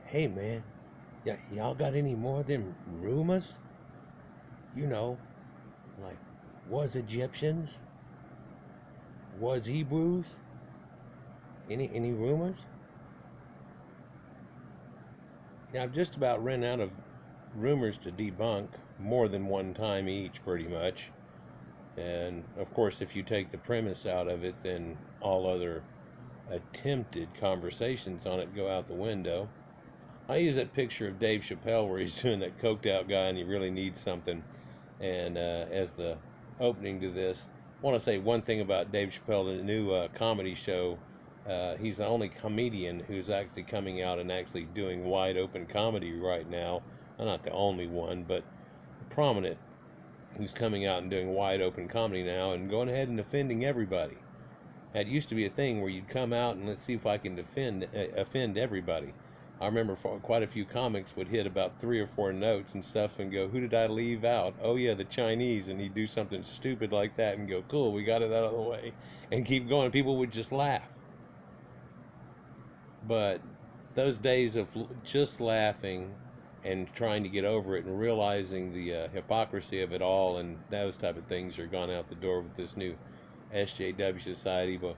Hey man, yeah, y'all got any more of them rumors? You know, like was Egyptians, was Hebrews? Any rumors? Yeah, I've just about ran out of rumors to debunk more than one time each, pretty much. And of course, if you take the premise out of it, then all other attempted conversations on it go out the window. I use that picture of Dave Chappelle where he's doing that coked out guy and he really needs something. And as the opening to this, I want to say one thing about Dave Chappelle, the new comedy show. He's the only comedian who's actually coming out and actually doing wide open comedy right now. Well, not the only one, but prominent who's coming out and doing wide open comedy now and going ahead and offending everybody. That used to be a thing where you'd come out and let's see if I can offend everybody. I remember quite a few comics would hit about 3 or 4 notes and stuff and go, "Who did I leave out? Oh yeah, the Chinese." And he'd do something stupid like that and go, "Cool, we got it out of the way," and keep going. People would just laugh. But those days of just laughing and trying to get over it and realizing the hypocrisy of it all and those type of things are gone out the door with this new SJW society. But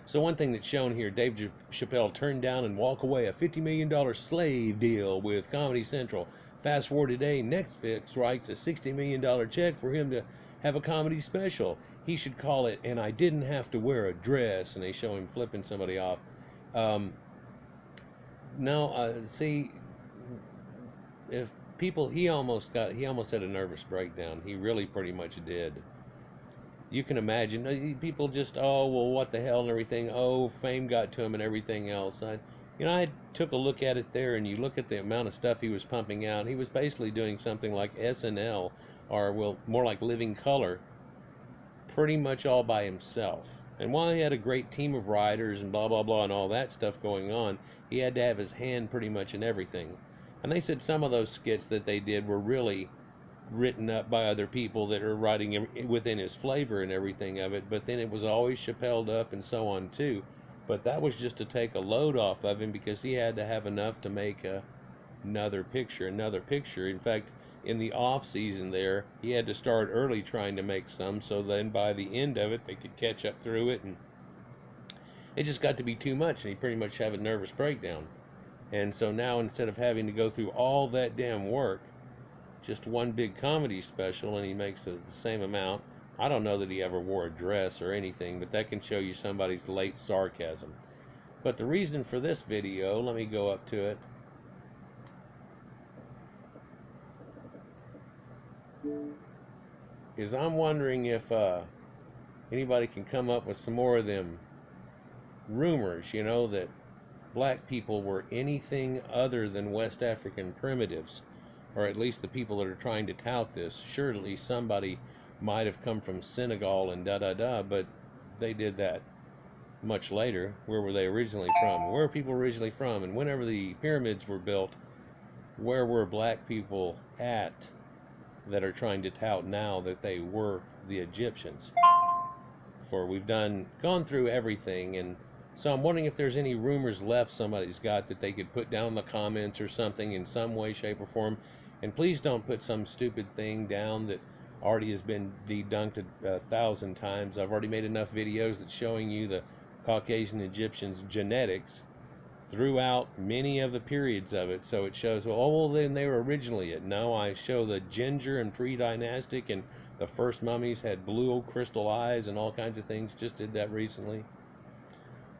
so one thing that's shown here, Dave Chappelle turned down and walk away a $50 million slave deal with Comedy Central. Fast forward today, Netflix writes a $60 million check for him to have a comedy special. He should call it "And I Didn't Have to Wear a Dress," and they show him flipping somebody off. Um, no, see, if people, he almost had a nervous breakdown. He really pretty much did. You can imagine people just, oh well, what the hell and everything. Oh, fame got to him and everything else. I took a look at it there, and you look at the amount of stuff he was pumping out. He was basically doing something like SNL, or well, more like Living Color, pretty much all by himself. And while he had a great team of writers and blah blah blah and all that stuff going on, he had to have his hand pretty much in everything. And they said some of those skits that they did were really written up by other people that are writing within his flavor and everything of it, but then it was always Chappelled up and so on too. But that was just to take a load off of him because he had to have enough to make another picture. In fact, in the off season there, he had to start early trying to make some, so then by the end of it, they could catch up through it, and it just got to be too much, and he pretty much had a nervous breakdown. And so now, instead of having to go through all that damn work, just one big comedy special, and he makes the same amount. I don't know that he ever wore a dress or anything, but that can show you somebody's late sarcasm. But the reason for this video, let me go up to it, is I'm wondering if anybody can come up with some more of them rumors, that black people were anything other than West African primitives, or at least the people that are trying to tout this. Surely somebody might have come from Senegal and da da da, but they did that much later. Where were they originally from? Where are people originally from? And whenever the pyramids were built, where were black people at that are trying to tout now that they were the Egyptians? For we've gone through everything, and so I'm wondering if there's any rumors left somebody's got that they could put down in the comments or something in some way, shape, or form. And please don't put some stupid thing down that already has been debunked 1,000 times. I've already made enough videos that's showing you the Caucasian Egyptians' genetics throughout many of the periods of it. So it shows, well, then they were originally it. No, I show the ginger and pre-dynastic, and the first mummies had blue crystal eyes and all kinds of things. Just did that recently.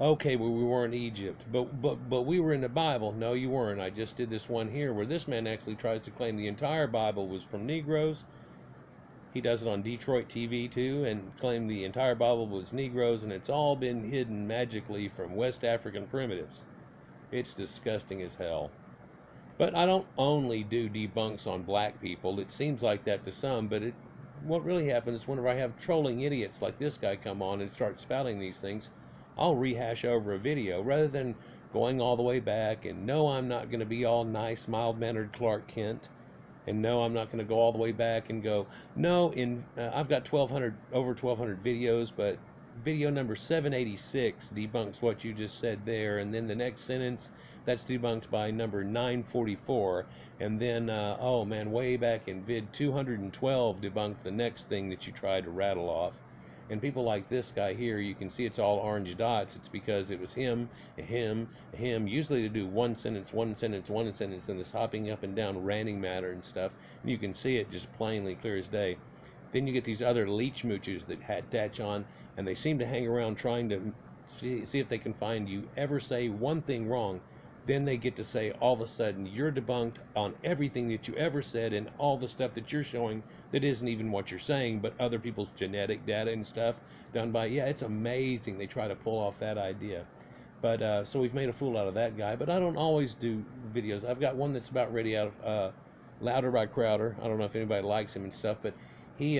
Okay, well, we weren't Egypt, but we were in the Bible. No, you weren't. I just did this one here where this man actually tries to claim the entire Bible was from Negroes. He does it on Detroit TV too, and claim the entire Bible was Negroes, and it's all been hidden magically from West African primitives. It's disgusting as hell. But I don't only do debunks on black people. It seems like that to some, but what really happens is whenever I have trolling idiots like this guy come on and start spouting these things, I'll rehash over a video rather than going all the way back. And no, I'm not going to be all nice, mild-mannered Clark Kent. And no, I'm not going to go all the way back and go, no, I've got over 1,200 videos, but video number 786 debunks what you just said there, and then the next sentence, that's debunked by number 944, and then oh man, way back in vid 212 debunked the next thing that you tried to rattle off. And people like this guy here, you can see it's all orange dots. It's because it was him, him. Usually they do one sentence, one sentence, one sentence, and this hopping up and down ranting matter and stuff. And you can see it just plainly clear as day. Then you get these other leech moochers that attach on, and they seem to hang around trying to see if they can find you ever say one thing wrong. Then they get to say all of a sudden you're debunked on everything that you ever said, and all the stuff that you're showing that isn't even what you're saying, but other people's genetic data and stuff done by, yeah, it's amazing. They try to pull off that idea. But so we've made a fool out of that guy. But I don't always do videos. I've got one that's about ready out of Louder by Crowder. I don't know if anybody likes him and stuff, but he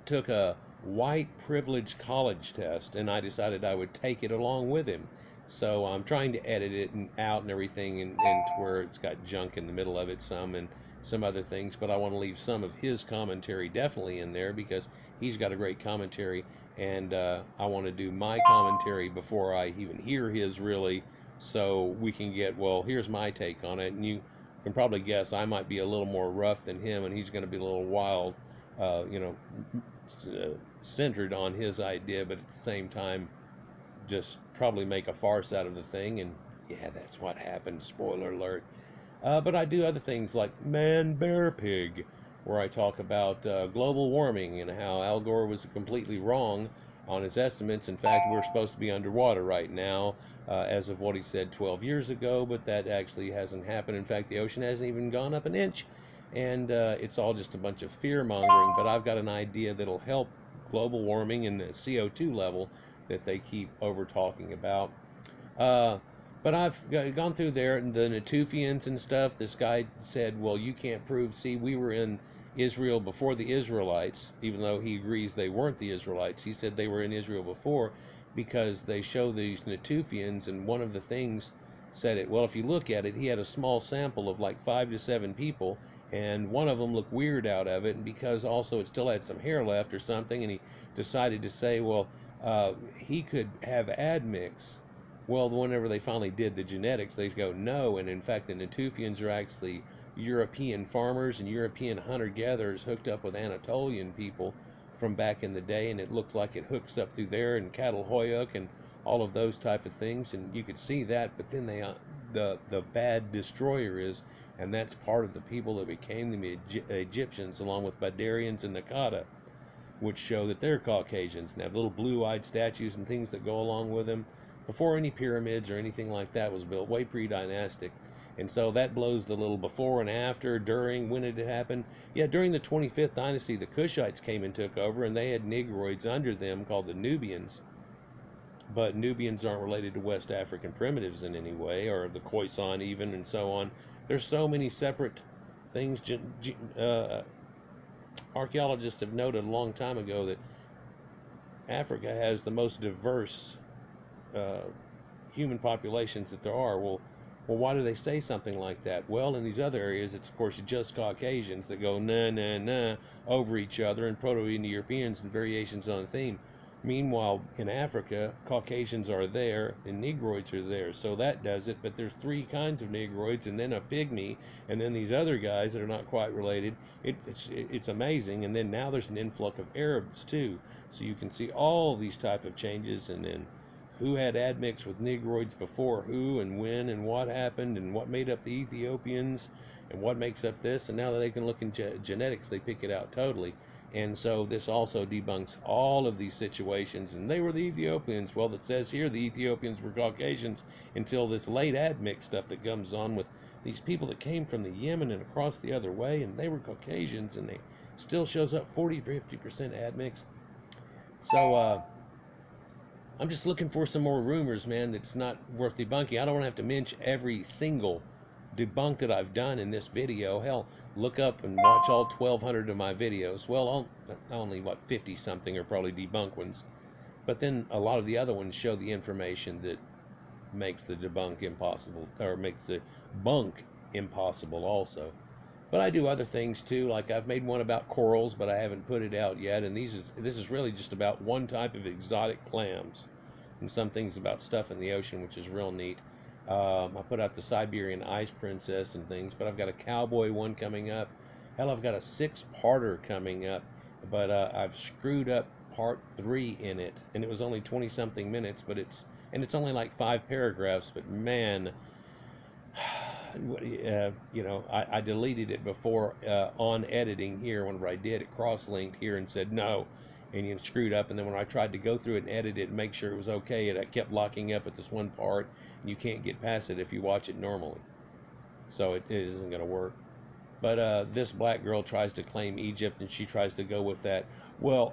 took a white privilege college test, and I decided I would take it along with him. So I'm trying to edit it and out and everything, and to where it's got junk in the middle of it some, and some other things, but I want to leave some of his commentary definitely in there because he's got a great commentary, and I want to do my commentary before I even hear his, really, so we can get, well, here's my take on it. And you can probably guess I might be a little more rough than him, and he's going to be a little wild, centered on his idea, but at the same time just probably make a farce out of the thing. And yeah, that's what happened, spoiler alert. But I do other things like Man Bear Pig, where I talk about global warming and how Al Gore was completely wrong on his estimates. In fact, we're supposed to be underwater right now, as of what he said 12 years ago, but that actually hasn't happened. In fact, the ocean hasn't even gone up an inch, and it's all just a bunch of fear mongering. But I've got an idea that'll help global warming and the CO2 level that they keep over talking about. But I've gone through there, and the Neptunes and stuff. This guy said, well, you can't prove. See, we were in Israel before the Israelites, even though he agrees they weren't the Israelites. He said they were in Israel before because they show these Neptunes, and one of the things said it. Well, if you look at it, he had a small sample of like 5 to 7 people, and one of them looked weird out of it, and because also it still had some hair left or something, and he decided to say, well, he could have admix. Well, whenever they finally did the genetics, they go, no, and in fact the Neptunes are actually European farmers and European hunter-gatherers hooked up with Anatolian people from back in the day, and it looked like it hooks up through there, and cattle hoyuk and all of those type of things, and you could see that. But then they the bad destroyer is, and that's part of the people that became the Egyptians, along with Badarians and Nakata, which show that they're Caucasians and have little blue-eyed statues and things that go along with them before any pyramids or anything like that was built, way pre-dynastic. And so that blows the little before and after, during, when it happened. Yeah, during the 25th dynasty, the Kushites came and took over, and they had Negroids under them called the Nubians. But Nubians aren't related to West African primitives in any way, or the Khoisan even, and so on. There's so many separate things. Archaeologists have noted a long time ago that Africa has the most diverse human populations that there are. Well, why do they say something like that? Well, in these other areas, it's of course just Caucasians that go nah over each other, and Proto-Indo-Europeans and variations on the theme. Meanwhile, in Africa, Caucasians are there and Negroids are there, so that does it. But there's 3 kinds of Negroids, and then a pygmy, and then these other guys that are not quite related. It's amazing. And then now there's an influx of Arabs too, so you can see all these type of changes, and then who had admixed with Negroids before who, and when, and what happened, and what made up the Ethiopians, and what makes up this. And now that they can look in genetics, they pick it out totally. And so this also debunks all of these situations. And they were the Ethiopians. Well, it says here the Ethiopians were Caucasians until this late admix stuff that comes on with these people that came from the Yemen and across the other way, and they were Caucasians, and they still shows up 40-50% admix. So I'm just looking for some more rumors, man, that's not worth debunking. I don't want to have to mention every single debunk that I've done in this video. Hell, look up and watch all 1,200 of my videos. Well, only, 50 something are probably debunk ones. But then a lot of the other ones show the information that makes the debunk impossible, or makes the bunk impossible also. But I do other things too. Like I've made one about corals, but I haven't put it out yet. And this is really just about one type of exotic clams, and some things about stuff in the ocean, which is real neat. I put out the Siberian Ice Princess and things, but I've got a cowboy one coming up. Hell, I've got a six-parter coming up, but I've screwed up part 3 in it, and it was only 20 something minutes, but it's only like 5 paragraphs. But man, I deleted it before on editing here. Whenever I did, it cross-linked here and said no, and you screwed up. And then when I tried to go through it and edit it and make sure it was okay, it kept locking up at this one part, and you can't get past it if you watch it normally. So it isn't going to work. But this black girl tries to claim Egypt, and she tries to go with that. Well,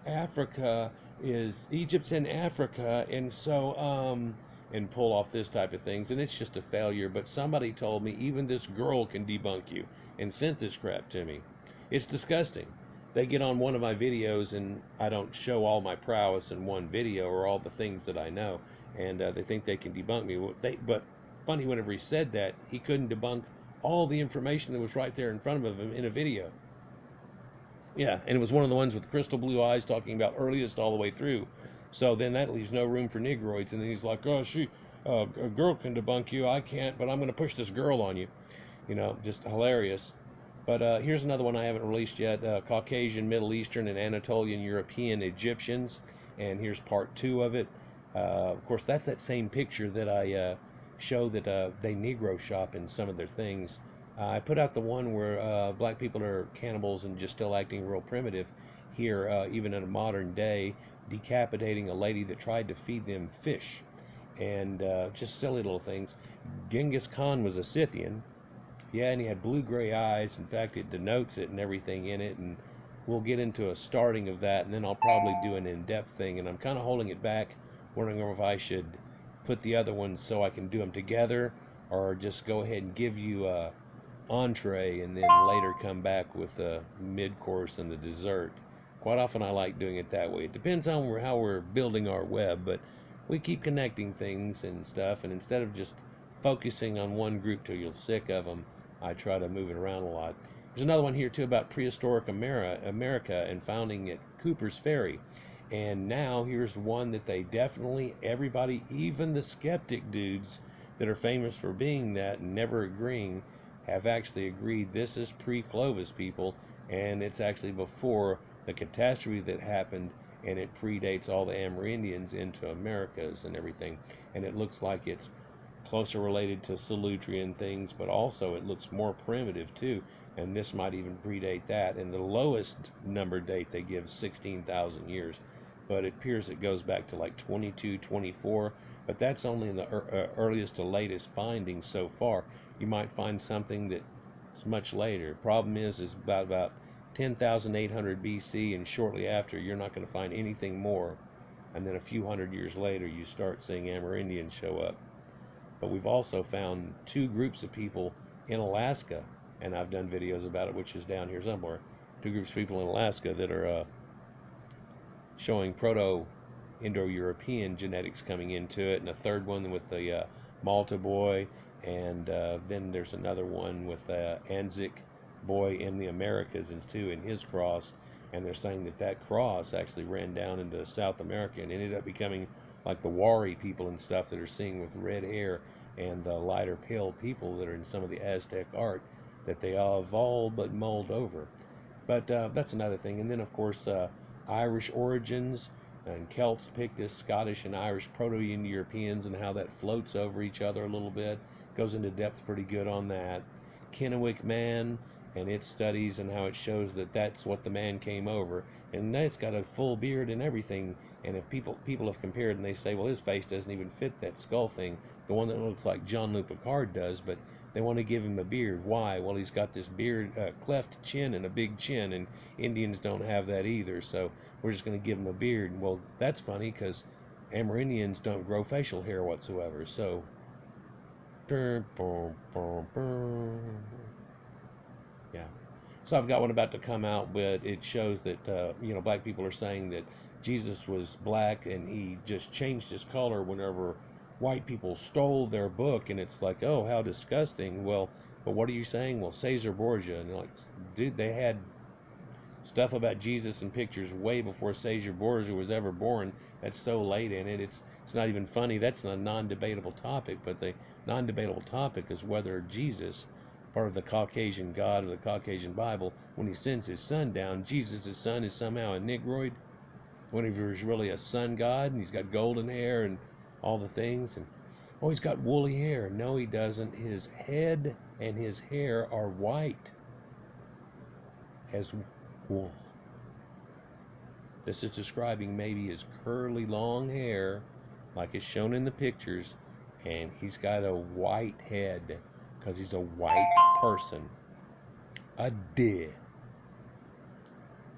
Egypt's in Africa, and so and pull off this type of things, and it's just a failure. But somebody told me even this girl can debunk you, and sent this crap to me. It's disgusting. They get on one of my videos, and I don't show all my prowess in one video or all the things that I know, and they think they can debunk me. But funny, whenever he said that, he couldn't debunk all the information that was right there in front of him in a video. Yeah, and it was one of the ones with crystal blue eyes talking about earliest all the way through. So then that leaves no room for negroids. And then he's like, oh, a girl can debunk you. I can't, but I'm going to push this girl on you. Just hilarious. But here's another one I haven't released yet. Caucasian, Middle Eastern, and Anatolian European Egyptians. And here's part 2 of it. Of course, that's that same picture that I show that they Negro shop in some of their things. I put out the one where black people are cannibals and just still acting real primitive here, even in a modern day, decapitating a lady that tried to feed them fish, and just silly little things. Genghis Khan was a Scythian, yeah, and he had blue-gray eyes. In fact, it denotes it and everything in it, and we'll get into a starting of that, and then I'll probably do an in-depth thing, and I'm kind of holding it back, wondering if I should put the other ones so I can do them together, or just go ahead and give you a entree and then later come back with the mid-course and the dessert. Quite often I like doing it that way. It depends on how we're building our web, but we keep connecting things and stuff, and instead of just focusing on one group till you're sick of them, I try to move it around a lot. There's another one here too about prehistoric America and founding at Cooper's Ferry. And now here's one that they definitely, everybody, even the skeptic dudes that are famous for being that and never agreeing, have actually agreed this is pre-Clovis, people, and it's actually before the catastrophe that happened, and it predates all the Amerindians into Americas and everything. And it looks like it's closer related to Solutrean things, but also it looks more primitive too, and this might even predate that. And the lowest number date they give 16,000 years, but it appears it goes back to like 22, 24, but that's only in the earliest to latest findings so far. You might find something that's much later. Problem is about 10,800 BC, and shortly after you're not going to find anything more, and then a few hundred years later you start seeing Amerindians show up. But we've also found 2 groups of people in Alaska, and I've done videos about it, which is down here somewhere. 2 groups of people in Alaska that are showing Proto-Indo-European genetics coming into it, and a third one with the Malta boy, and then there's another one with Anzac boy in the Americas too, in his cross, and they're saying that cross actually ran down into South America and ended up becoming like the Wari people and stuff that are seen with red hair, and the lighter pale people that are in some of the Aztec art that they all have all but mulled over. But that's another thing. And then of course Irish origins and Celts, Pictus, Scottish and Irish Proto-Indo-Europeans, and how that floats over each other a little bit. Goes into depth pretty good on that. Kennewick man and its studies, and how it shows that that's what the man came over, and it's got a full beard and everything. And if people have compared, and they say, well, his face doesn't even fit that skull thing, the one that looks like Jean-Luc Picard does, but they want to give him a beard. Why? Well, he's got this beard, cleft chin and a big chin, and Indians don't have that either, so we're just going to give him a beard. Well, that's funny, because Amerindians don't grow facial hair whatsoever, so yeah. So I've got one about to come out, but it shows that black people are saying that Jesus was black and he just changed his color whenever white people stole their book, and it's like, oh, how disgusting. Well, But what are you saying? Well, Caesar Borgia. And they're like, dude, they had stuff about Jesus and pictures way before Caesar Borgia was ever born. That's so late in it. It's not even funny. That's a non-debatable topic. But the non-debatable topic is whether Jesus, part of the Caucasian God or the Caucasian Bible, when he sends his son down, Jesus' son is somehow a Negroid, when he was really a sun god, and he's got golden hair and all the things. And oh, he's got woolly hair. No, he doesn't. His head and his hair are white as wool. This is describing maybe his curly long hair, like is shown in the pictures, and he's got a white head because he's a white person. A deer.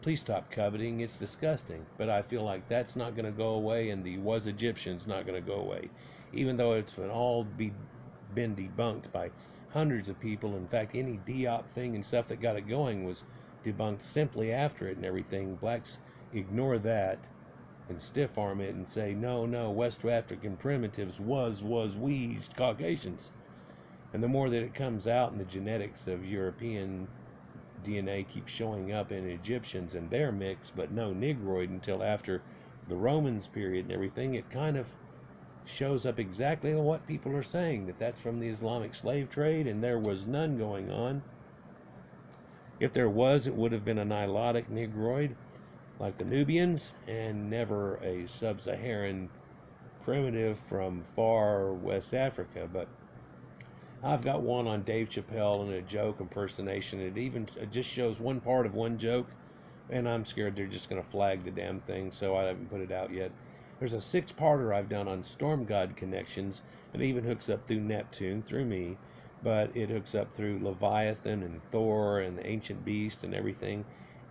Please stop coveting. It's disgusting. But I feel like that's not going to go away, and the was Egyptians not going to go away, even though it's been debunked by hundreds of people. In fact, any Diop thing and stuff that got it going was debunked simply after it and everything. Blacks ignore that and stiff arm it and say, no, West African primitives was we's Caucasians. And the more that it comes out and the genetics of European DNA keeps showing up in Egyptians and their mix, but no Negroid until after the Romans period and everything, it kind of shows up exactly what people are saying, that that's from the Islamic slave trade, and there was none going on. If there was, it would have been a Nilotic Negroid like the Nubians, and never a sub-Saharan primitive from far West Africa. But I've got one on Dave Chappelle and a joke impersonation. It just shows one part of one joke, and I'm scared they're just going to flag the damn thing, so I haven't put it out yet. There's a 6-parter I've done on storm god connections, and it even hooks up through Neptune, through me, but it hooks up through Leviathan and Thor and the ancient beast and everything,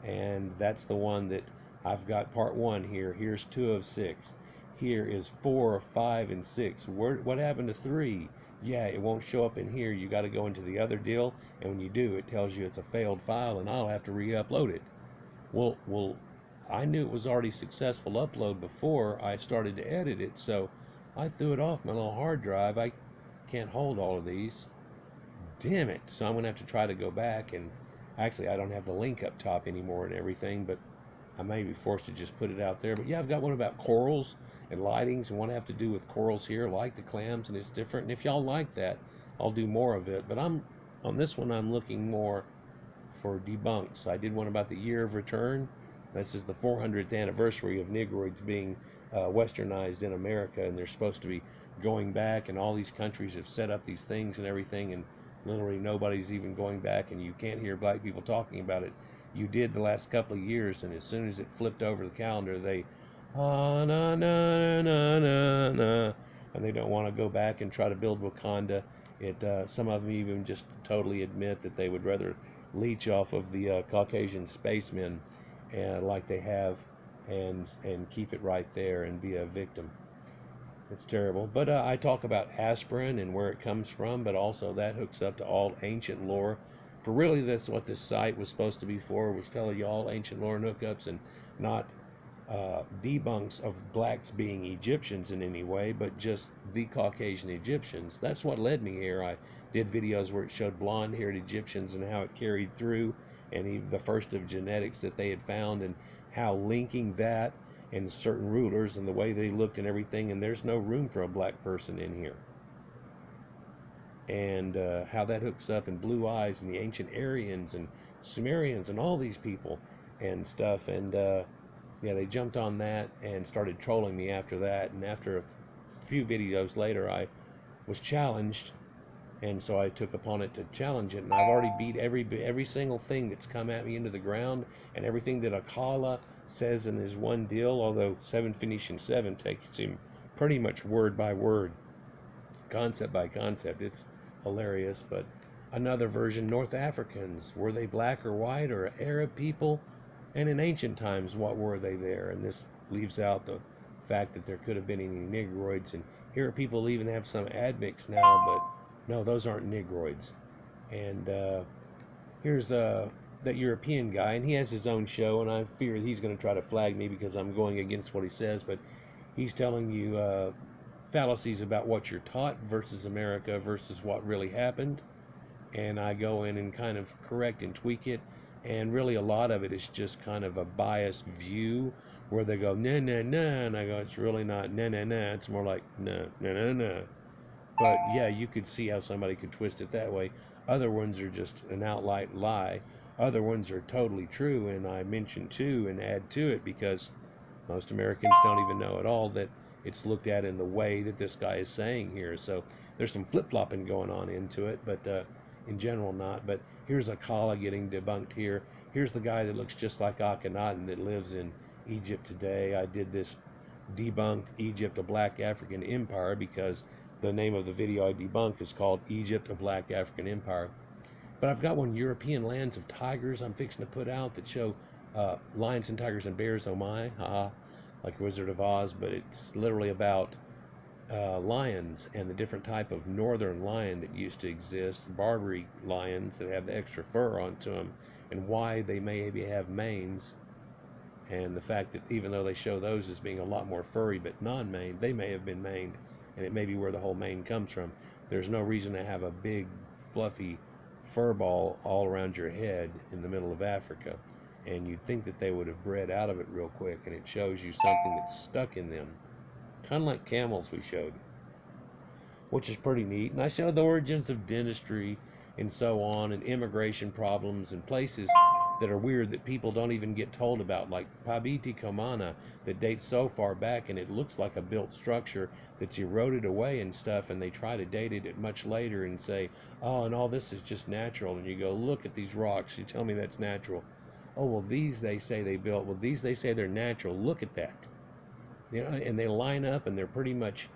and that's the one that I've got part 1 here. Here's 2 of 6. Here is 4, 5, and 6. What happened to 3? Yeah, it won't show up in here. You got to go into the other deal, and when you do, it tells you it's a failed file, and I'll have to re-upload it. Well, I knew it was already successful upload before I started to edit it, so I threw it off my little hard drive. I can't hold all of these. Damn it. So I'm going to have to try to go back, and actually I don't have the link up top anymore and everything, but I may be forced to just put it out there. But yeah, I've got one about corals and lightings, and one have to do with corals here, like the clams, and it's different. And if y'all like that, I'll do more of it. But on this one, I'm looking more for debunks. I did one about the year of return. This is the 400th anniversary of Negroids being westernized in America, and they're supposed to be going back, and all these countries have set up these things and everything, and literally nobody's even going back, and you can't hear black people talking about it. You did the last couple of years, and as soon as it flipped over the calendar, they na na na na na, and they don't want to go back and try to build Wakanda. Some of them even just totally admit that they would rather leech off of the Caucasian spacemen, like they have, and keep it right there and be a victim. It's terrible. But I talk about aspirin and where it comes from, but also that hooks up to all ancient lore. For really, that's what this site was supposed to be for, was telling you all ancient lore and hookups, and not debunks of blacks being Egyptians in any way, but just the Caucasian Egyptians. That's what led me here. I did videos where it showed blonde-haired Egyptians and how it carried through, and even the first of genetics that they had found, and how linking that and certain rulers and the way they looked and everything, and there's no room for a black person in here. And how that hooks up, and blue eyes, and the ancient Aryans and Sumerians and all these people and stuff. And yeah, they jumped on that and started trolling me after that. And after a few videos later, I was challenged, and so I took upon it to challenge it. And I've already beat every single thing that's come at me into the ground, and everything that Akala says in his one deal, although 7 Phoenician 7 takes him pretty much word by word, concept by concept. It's hilarious. But another version, North Africans, were they black or white or Arab people? And in ancient times, what were they there? And this leaves out the fact that there could have been any Negroids. And here people even have some admix now, but no, those aren't Negroids. And here's that European guy, and he has his own show, and I fear he's going to try to flag me because I'm going against what he says, but he's telling you fallacies about what you're taught versus America versus what really happened. and I go in and kind of correct and tweak it. And really, a lot of it is just kind of a biased view where they go, nah, nah, nah. And I go, it's really not nah, nah, nah. It's more like, nah, nah, nah, nah. But yeah, you could see how somebody could twist it that way. Other ones are just an outright lie. Other ones are totally true. And I mention too and add to it because most Americans don't even know at all that it's looked at in the way that this guy is saying here. So there's some flip-flopping going on into it, but in general not. But here's a Kala getting debunked here. Here's the guy that looks just like Akhenaten that lives in Egypt today. I did this debunked Egypt, a Black African Empire, because the name of the video I debunked is called Egypt, a Black African Empire. But I've got one, European Lands of Tigers, I'm fixing to put out that show lions and tigers and bears, oh my, haha, like Wizard of Oz, but it's literally about lions and the different type of northern lion that used to exist, Barbary lions that have the extra fur onto them, and why they maybe have manes, and the fact that even though they show those as being a lot more furry but non-maned, they may have been maned, and it may be where the whole mane comes from. There's no reason to have a big, fluffy fur ball all around your head in the middle of Africa, and you'd think that they would have bred out of it real quick, and it shows you something that's stuck in them, kind of like camels we showed, which is pretty neat. And I showed the origins of dentistry and so on, and immigration problems and places that are weird that people don't even get told about, like Pabiti Komana, that dates so far back, and it looks like a built structure that's eroded away and stuff, and they try to date it much later and say, oh, and all this is just natural. And you go, look at these rocks, you tell me that's natural. Oh, well, these they say they built, well, these they say they're natural, look at that. You know, and they line up and they're pretty much,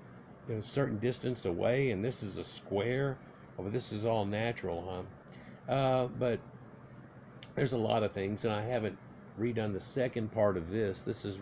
you know, a certain distance away, and this is a square. Oh, but this is all natural, huh? But there's a lot of things, and I haven't redone the second part of this. This is